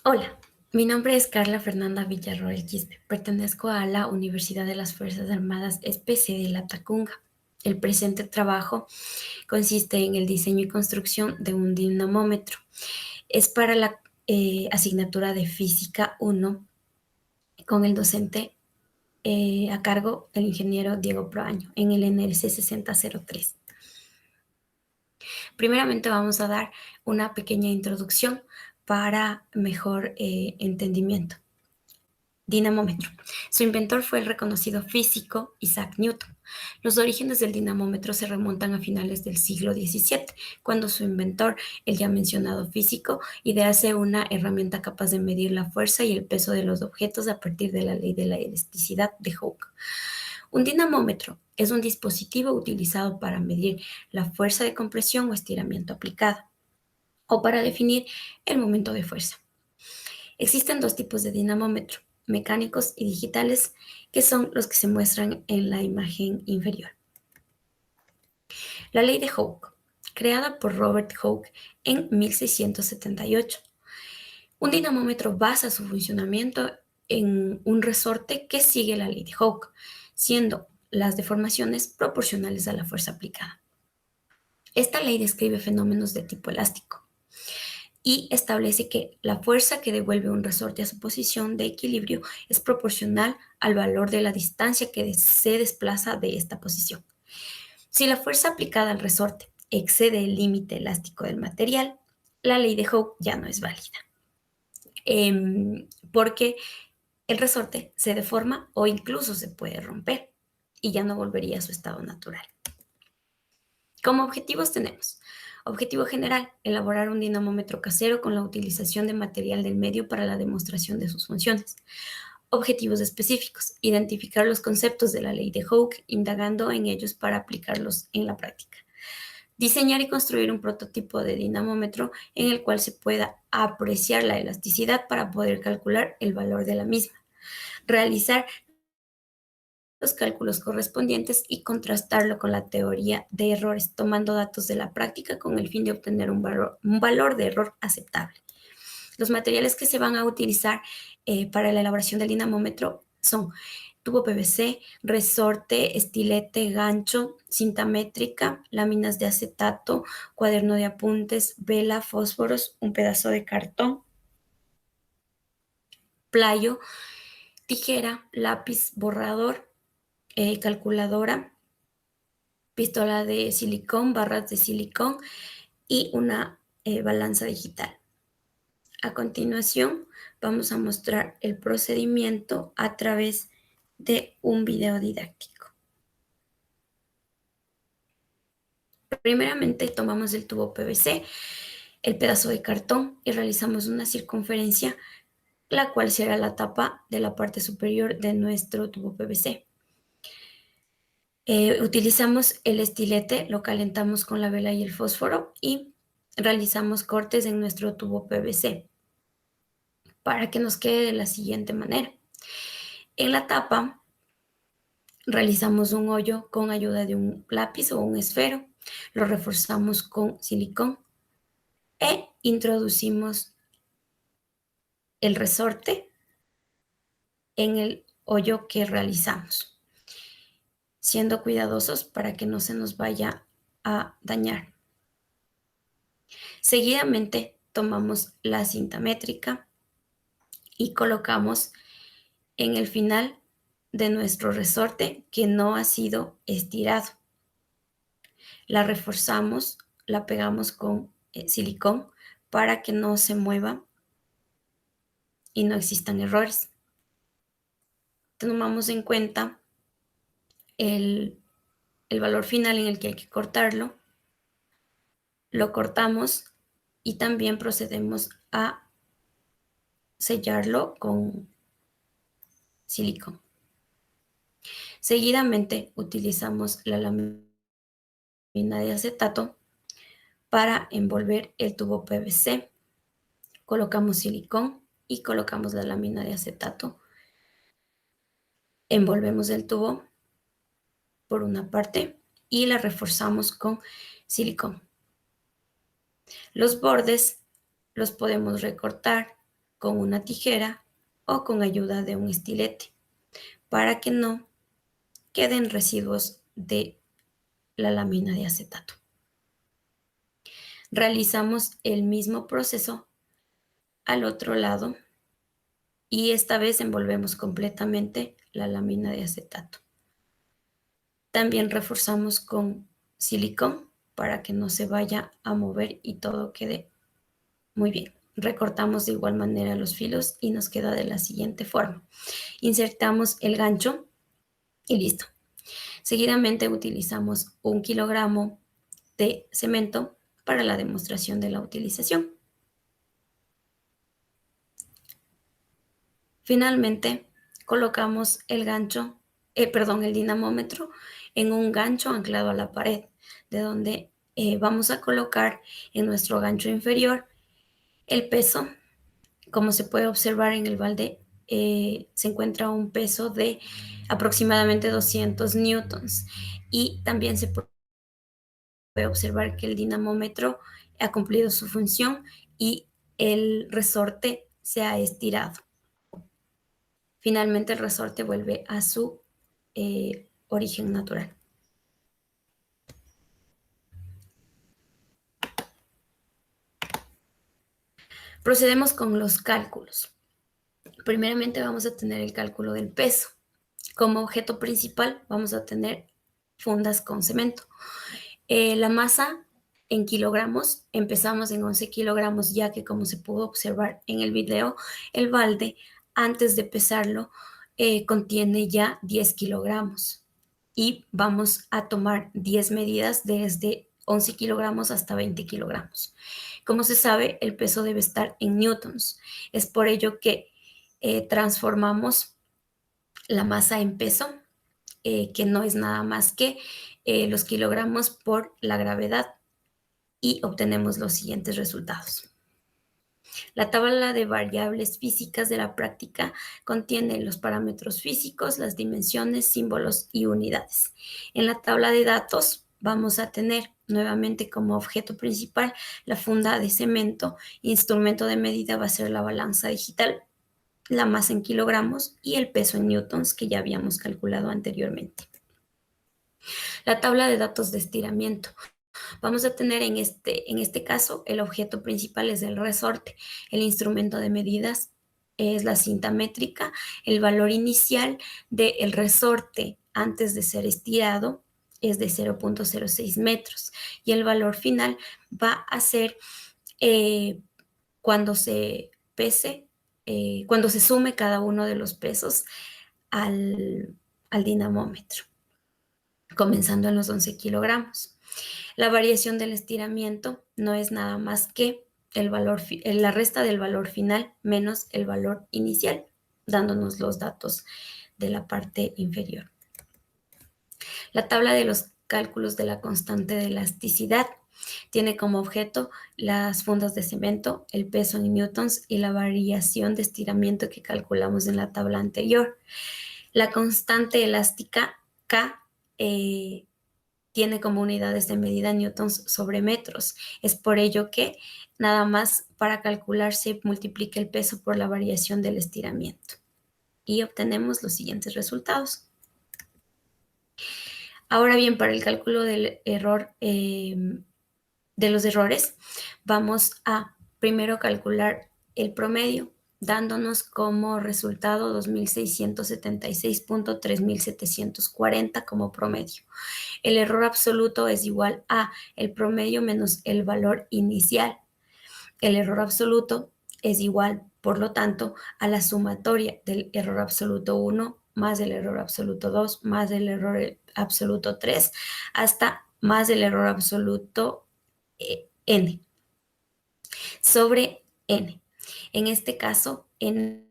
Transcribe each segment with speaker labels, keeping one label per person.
Speaker 1: Hola, mi nombre es Carla Fernanda Villarroel Quispe. Pertenezco a la Universidad de las Fuerzas Armadas Especie de La Tacunga. El presente trabajo consiste en el diseño y construcción de un dinamómetro. Es para la asignatura de Física 1 con el docente a cargo el ingeniero Diego Proaño en el NLC 6003. Primeramente vamos a dar una pequeña introducción para mejor entendimiento. Dinamómetro. Su inventor fue el reconocido físico Isaac Newton. Los orígenes del dinamómetro se remontan a finales del siglo XVII, cuando su inventor, el ya mencionado físico, idease una herramienta capaz de medir la fuerza y el peso de los objetos a partir de la ley de la elasticidad de Hooke. Un dinamómetro es un dispositivo utilizado para medir la fuerza de compresión o estiramiento aplicada, o para definir el momento de fuerza. Existen dos tipos de dinamómetro, mecánicos y digitales, que son los que se muestran en la imagen inferior. La ley de Hooke, creada por Robert Hooke en 1678. Un dinamómetro basa su funcionamiento en un resorte que sigue la ley de Hooke, siendo las deformaciones proporcionales a la fuerza aplicada. Esta ley describe fenómenos de tipo elástico y establece que la fuerza que devuelve un resorte a su posición de equilibrio es proporcional al valor de la distancia que se desplaza de esta posición. Si la fuerza aplicada al resorte excede el límite elástico del material, la ley de Hooke ya no es válida, porque el resorte se deforma o incluso se puede romper y ya no volvería a su estado natural. Como objetivos tenemos: objetivo general, elaborar un dinamómetro casero con la utilización de material del medio para la demostración de sus funciones. Objetivos específicos, identificar los conceptos de la ley de Hooke, indagando en ellos para aplicarlos en la práctica. Diseñar y construir un prototipo de dinamómetro en el cual se pueda apreciar la elasticidad para poder calcular el valor de la misma. Realizar los cálculos correspondientes y contrastarlo con la teoría de errores, tomando datos de la práctica con el fin de obtener un valor de error aceptable. Los materiales que se van a utilizar para la elaboración del dinamómetro son tubo PVC, resorte, estilete, gancho, cinta métrica, láminas de acetato, cuaderno de apuntes, vela, fósforos, un pedazo de cartón, playo, tijera, lápiz, borrador, calculadora, pistola de silicón, barras de silicón y una balanza digital. A continuación, vamos a mostrar el procedimiento a través de un video didáctico. Primeramente, tomamos el tubo PVC, el pedazo de cartón y realizamos una circunferencia, la cual será la tapa de la parte superior de nuestro tubo PVC. Utilizamos el estilete, lo calentamos con la vela y el fósforo y realizamos cortes en nuestro tubo PVC para que nos quede de la siguiente manera. En la tapa realizamos un hoyo con ayuda de un lápiz o un esfero, lo reforzamos con silicón e introducimos el resorte en el hoyo que realizamos, siendo cuidadosos para que no se nos vaya a dañar. Seguidamente tomamos la cinta métrica y colocamos en el final de nuestro resorte que no ha sido estirado. La reforzamos, la pegamos con silicón para que no se mueva y no existan errores. Tomamos en cuenta el, el valor final en el que hay que cortarlo, lo cortamos y también procedemos a sellarlo con silicón. Seguidamente utilizamos la lámina de acetato para envolver el tubo PVC. Colocamos silicón y colocamos la lámina de acetato. Envolvemos el tubo por una parte y la reforzamos con silicón. Los bordes los podemos recortar con una tijera o con ayuda de un estilete para que no queden residuos de la lámina de acetato. Realizamos el mismo proceso al otro lado y esta vez envolvemos completamente la lámina de acetato. También reforzamos con silicón para que no se vaya a mover y todo quede muy bien. Recortamos de igual manera los filos y nos queda de la siguiente forma. Insertamos el gancho y listo. Seguidamente utilizamos 1 kilogramo de cemento para la demostración de la utilización. Finalmente, colocamos el dinamómetro en un gancho anclado a la pared, de donde vamos a colocar en nuestro gancho inferior el peso. Como se puede observar en el balde, se encuentra un peso de aproximadamente 200 newtons y también se puede observar que el dinamómetro ha cumplido su función y el resorte se ha estirado. Finalmente el resorte vuelve a su origen natural. Procedemos con los cálculos. Primeramente vamos a tener el cálculo del peso. Como objeto principal vamos a tener fundas con cemento. La masa en kilogramos, empezamos en 11 kilogramos, ya que como se pudo observar en el video, el balde antes de pesarlo contiene ya 10 kilogramos. Y vamos a tomar 10 medidas desde 11 kilogramos hasta 20 kilogramos. Como se sabe, el peso debe estar en newtons. Es por ello que transformamos la masa en peso, que no es nada más que los kilogramos por la gravedad, y obtenemos los siguientes resultados. La tabla de variables físicas de la práctica contiene los parámetros físicos, las dimensiones, símbolos y unidades. En la tabla de datos vamos a tener nuevamente como objeto principal la funda de cemento. Instrumento de medida va a ser la balanza digital, la masa en kilogramos y el peso en newtons que ya habíamos calculado anteriormente. La tabla de datos de estiramiento. Vamos a tener en este caso el objeto principal es el resorte. El instrumento de medidas es la cinta métrica. El valor inicial del resorte antes de ser estirado es de 0.06 metros y el valor final va a ser cuando se pese, cuando se sume cada uno de los pesos al dinamómetro, comenzando en los 11 kilogramos. La variación del estiramiento no es nada más que la resta del valor final menos el valor inicial, dándonos los datos de la parte inferior. La tabla de los cálculos de la constante de elasticidad tiene como objeto las fundas de cemento, el peso en newtons y la variación de estiramiento que calculamos en la tabla anterior. La constante elástica K tiene como unidades de medida newtons sobre metros. Es por ello que nada más para calcular se multiplica el peso por la variación del estiramiento y obtenemos los siguientes resultados. Ahora bien, para el cálculo del error, de los errores, vamos a primero calcular el promedio, dándonos como resultado 2.676.3740 como promedio. El error absoluto es igual a el promedio menos el valor inicial. El error absoluto es igual, por lo tanto, a la sumatoria del error absoluto 1 más el error absoluto 2 más el error absoluto 3 hasta más el error absoluto n sobre n. En este caso, n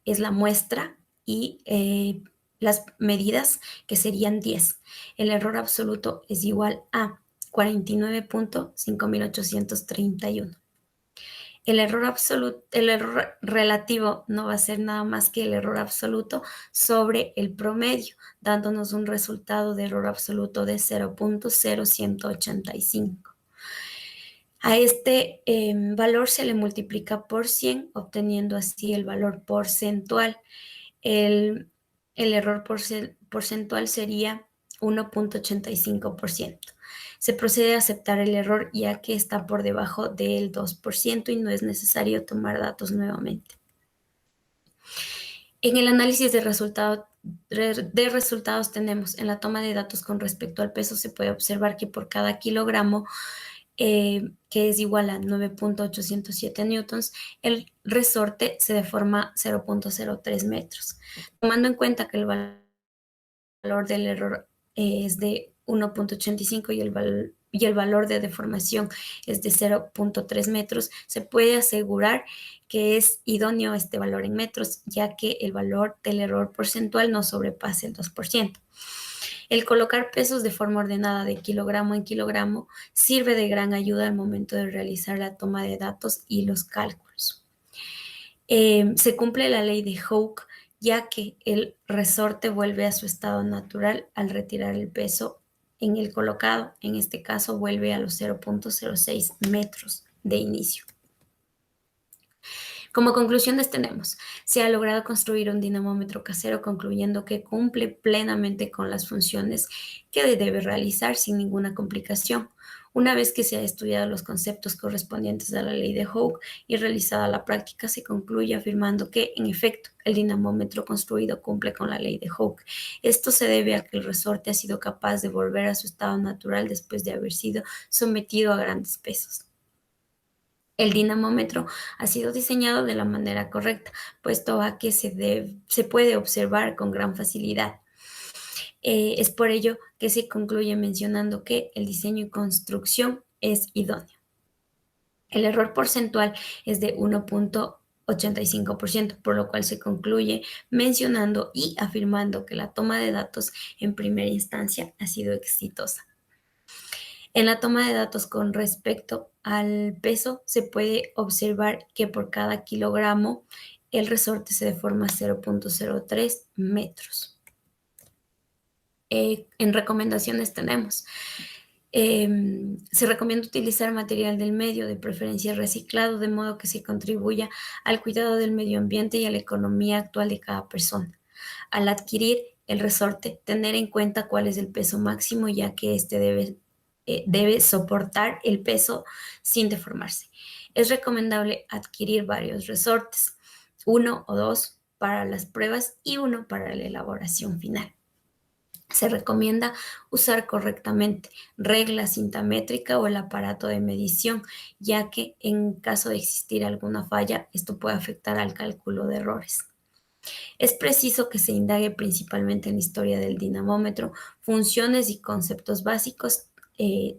Speaker 1: es la muestra y las medidas, que serían 10. El error absoluto es igual a 49.5831. El error relativo no va a ser nada más que el error absoluto sobre el promedio, dándonos un resultado de error absoluto de 0.0185. A este valor se le multiplica por 100, obteniendo así el valor porcentual. El error porcentual sería 1,85%. Se procede a aceptar el error ya que está por debajo del 2% y no es necesario tomar datos nuevamente. En el análisis de resultados tenemos, en la toma de datos con respecto al peso, se puede observar que por cada kilogramo, que es igual a 9,807 newtons, el resorte se deforma 0,03 metros. Tomando en cuenta que el valor del error es de 1,85 y el valor de deformación es de 0,3 metros, se puede asegurar que es idóneo este valor en metros, ya que el valor del error porcentual no sobrepasa el 2%. El colocar pesos de forma ordenada de kilogramo en kilogramo sirve de gran ayuda al momento de realizar la toma de datos y los cálculos. Se cumple la ley de Hooke, ya que el resorte vuelve a su estado natural al retirar el peso en el colocado. En este caso, vuelve a los 0,06 metros de inicio. Como conclusiones tenemos, se ha logrado construir un dinamómetro casero concluyendo que cumple plenamente con las funciones que debe realizar sin ninguna complicación. Una vez que se ha estudiado los conceptos correspondientes a la ley de Hooke y realizada la práctica, se concluye afirmando que, en efecto, el dinamómetro construido cumple con la ley de Hooke. Esto se debe a que el resorte ha sido capaz de volver a su estado natural después de haber sido sometido a grandes pesos. El dinamómetro ha sido diseñado de la manera correcta, puesto a que se puede observar con gran facilidad. Es por ello que se concluye mencionando que el diseño y construcción es idóneo. El error porcentual es de 1,85%, por lo cual se concluye mencionando y afirmando que la toma de datos en primera instancia ha sido exitosa. En la toma de datos con respecto al peso, se puede observar que por cada kilogramo el resorte se deforma 0,03 metros. En recomendaciones tenemos, se recomienda utilizar material del medio, de preferencia reciclado, de modo que se contribuya al cuidado del medio ambiente y a la economía actual de cada persona. Al adquirir el resorte, tener en cuenta cuál es el peso máximo, ya que este debe soportar el peso sin deformarse. Es recomendable adquirir varios resortes, uno o dos para las pruebas y uno para la elaboración final. Se recomienda usar correctamente regla, cinta métrica o el aparato de medición, ya que en caso de existir alguna falla, esto puede afectar al cálculo de errores. Es preciso que se indague principalmente en la historia del dinamómetro, funciones y conceptos básicos,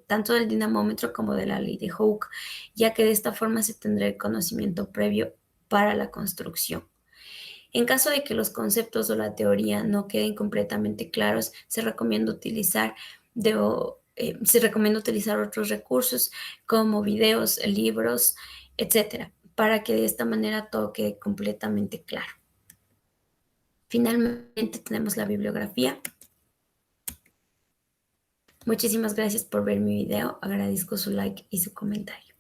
Speaker 1: tanto del dinamómetro como de la ley de Hooke, ya que de esta forma se tendrá el conocimiento previo para la construcción. En caso de que los conceptos o la teoría no queden completamente claros, se recomienda utilizar otros recursos como videos, libros, etcétera, para que de esta manera todo quede completamente claro. Finalmente tenemos la bibliografía. Muchísimas gracias por ver mi video. Agradezco su like y su comentario.